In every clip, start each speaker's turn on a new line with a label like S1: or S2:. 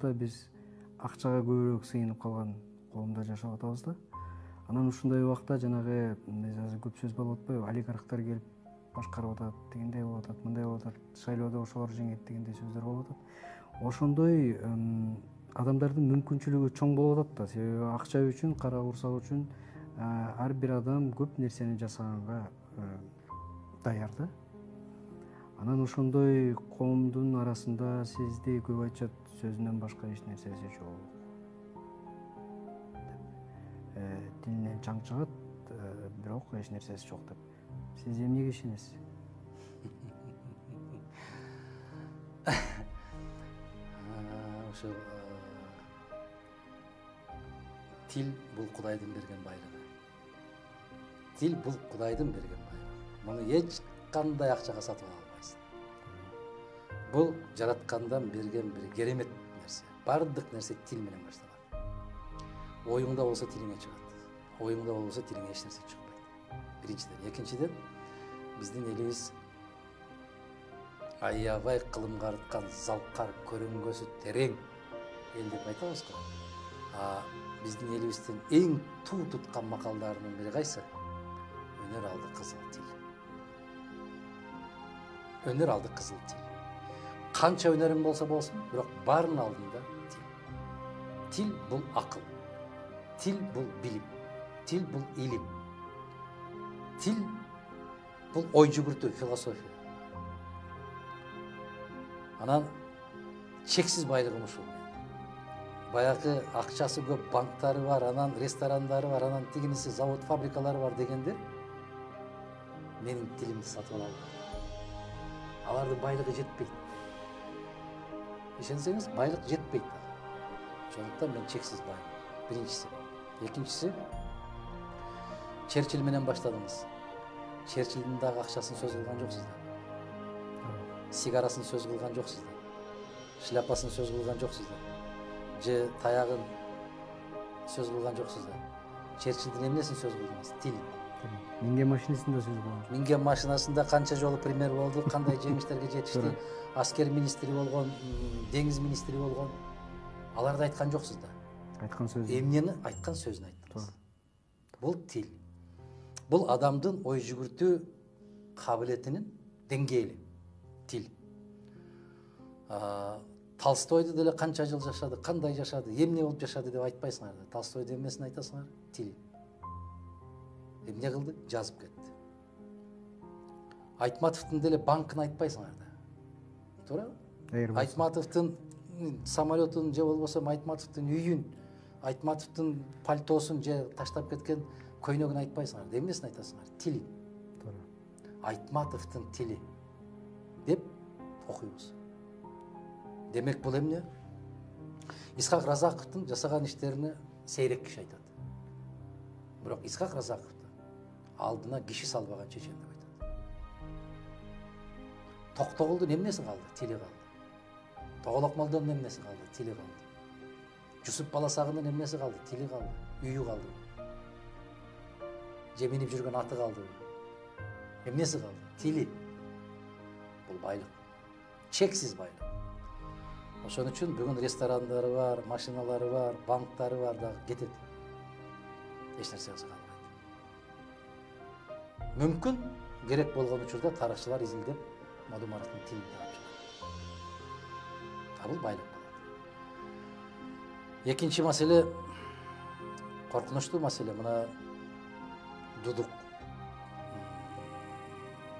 S1: Биз акчага көбүрөөк сыйынып калган коомдо жашап атабыз да. Анан ушундай убакта жанагы азыр көп сөз болуп атпайбы, олигархтар келип башкарып атат, дегендей болуп атат, мындай болуп атат, шайлоодо ошолор жеңет дегендей сөздөр болуп атат. Ошондой адамдардын мүмкүнчүлүгү чоң болуп атат да, себеби акча үчүн, кара курсак үчүн ар бир адам көп нерсени жасаганга даяр да. Анан ошондой коомдун арасында сизди көп айтышат, сөзүнөн башка эч нерсеси жок. Тилинен чаң чыгат, бирок эч нерсеси жок деп. Сиз эмнеге ишенесиз?
S2: Ошо тил бул Кудайдын берген байлыгы. Тил бул Кудайдын берген байлыгы. Муну эч кандай акчага сатып ала албайсың. Бул жараткандан берген бир керемет нерсе. Бардык нерсе тил менен башталат. Оюңда болсо тилиңе чыгат. Оюңда болбосо тилиңе эч нерсе чыкпайт. Биринчиден, экинчиден, биздин элибиз аябай кылымга арткан, залкар, көрөнгөсү терең эл деп айтабыз го. Биздин элибиздин эң туу туткан макалдарынын бири кайсы? Өнөр алды кызыл тил. Өнөр алды кызыл тил. Канча өнөрүң болсо болсун, бирок баарынын алдында тил. Тил бул акыл. Тил бул билим. Тил бул илим. Тил бул ой жүгүртүү, философия. Анан чексиз байлыгым ушул. Баягы акчасы көп банктары бар, анан ресторандары бар, анан тигиниси завод, фабрикалары бар дегендер менин тилимди сатып ала албайт. Алардын байлыгы жетпейт. Ишенсеңиз, байлык жетпейт. Ошондуктан мен чексиз баймын. Биринчиси. Экинчиси, Черчилль менен баштадыңыз. Черчиллдин дагы акчасын сөз кылган жоксуздар. Сигарасын сөз кылган жоксуздар. Шляпасын сөз кылган жоксуздар. Же таягын сөз кылган жоксуздар. Черчиллдин эмнесин сөз кылдыңыз? Тил.
S1: Минген машинасында сөз кылган.
S2: Минген машинасында канча жолу премьер болду, кандай жеңиштерге жетишти, аскер министри болгон, деңиз министри болгон. Аларды айткан жоксуздар.
S1: Айткан сөз.
S2: Эмнени айткан сөзүн айттыңыз. Бул тил. Бул адамдын ой жүгүртүү кабилетинин деңгээли. Тил. Толстойду деле канча жыл жашады, кандай жашады, эмне болуп жашады деп айтпайсыңар да. Толстойдун эмнесин айтасыңар? Тили. Эмне кылды? Жазып кетти. Айтматовдун деле банкын айтпайсыңар да. Туурабы? Айтматовдун самолетун же болбосо Айтматовдун үйүн, Айтматовдун пальтосун же таштап кеткен көйнөгүн айтпайсыңар. Эмнесин айтасыңар? Тили. Айтматовдун тили деп окуйбуз. Демек бул эмне? Исхак Разаковдун жасаган иштерине сейрек киши айтат. Бирок Исхак Разаковду алдына киши салбаган чечен деп айтат. Токтогулдун эмнеси калды? Тили калды. Тоголок молдонун эмнеси калды? Тили калды. Жусуп Баласагындын эмнеси калды? Тили калды. Үйү калды. Же минип жүргөн аты калды. Эмнеси калды? Тили. Бул байлык. Чексиз байлык. Ошон үчүн бүгүн ресторандары бар, машиналары бар, банктары бар дагы кетет. Эч нерсе кылса калбайт. Мүмкүн керек болгон учурда тарыхчылар изилдеп Мадумаровдун тилин таап чыгат. Бул байлык болот. Экинчи маселе, коркунучтуу маселе, мына Дудук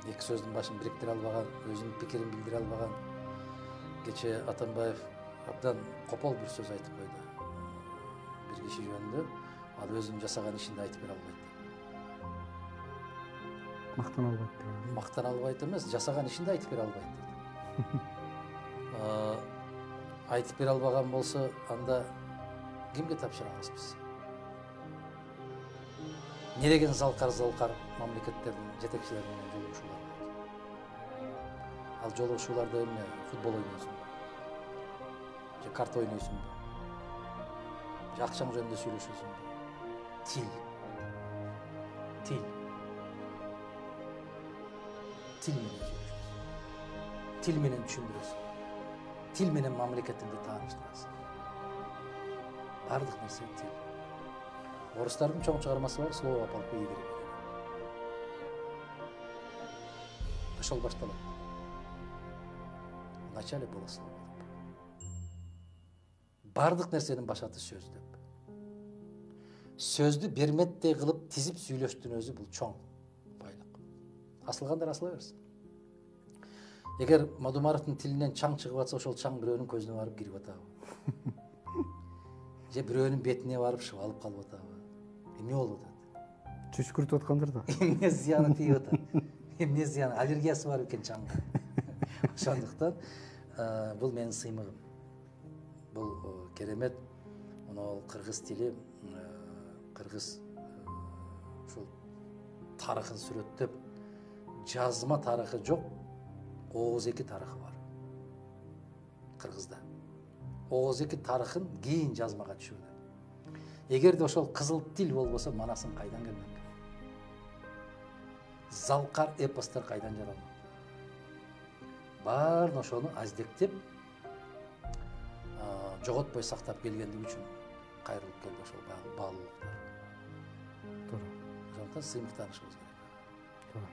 S2: эки сөздүн башын бириктире албаган, өзүнүн пикирин билдире албаган. Кече Атамбаев абдан копол бир сөз айтып койду. Бир киши жөнүндө, ал өзүнүн жасаган ишинди айтып бере албайт.
S1: Мактана албайт деген.
S2: Мактана албайт эмес, жасаган ишинди айтып бере албайт. Айтып бере албаган болсо, анда кимге тапшырабыз биз? Нереген залкар мамлекеттердин жетекчилери менен жолугушуулар болот? Ал жолугушууларда эмне? Футбол ойнойсуңбу? Же карта ойнойсуңбу? Же акчаң жөнүндө сүйлөшөсүңбү? Тил. Тил. Тил менен сүйлөшөсүң. Тил менен түшүндүрөсүң. тил менен мамлекетиңди тааныштырасың. Бардык нерсе тил. Орустардын чоң чыгармасы бар, слово полку Игоря. Ошол башталат. Вначале было слово. Бардык нерсенин башаты сөз деп. Сөздү берметтей кылып тизип сүйлөштүн өзү бул чоң байлык. Асылгандар асыла берсин. Эгер Мадумаровдун тилинен чаң чыгып атса, ошол чаң бирөөнүн көзүнө барып кирип атабы? Же бирөөнүн бетине барып шыбалып калып атабы? Эмне болуп атат?
S1: Түшкүртүп аткандыр да.
S2: Эмне зыяны тийип атат? Эмне зыяны? Аллергиясы бар экен чаңга. Ошондуктан бул менин сыймыгым. Бул керемет мына кыргыз тили, кыргыз ушул тарыхын сүрөттөп, жазма тарыхы жок, Оғыз эки тарыхы бар кыргызда. Оғыз эки тарыхын кийин жазмага түшүрдү. Эгерде ошол кызыл тил болбосо, манасын кайдан келмек? Залкар эпостор кайдан жаралмак? Баарын ошону аздектеп, жоготпой сактап келгендиги үчүн кайрылып келди ошол баалуулуктар.
S1: Туура.
S2: Ошондуктан сыймыктанышыбыз керек.
S1: Туура.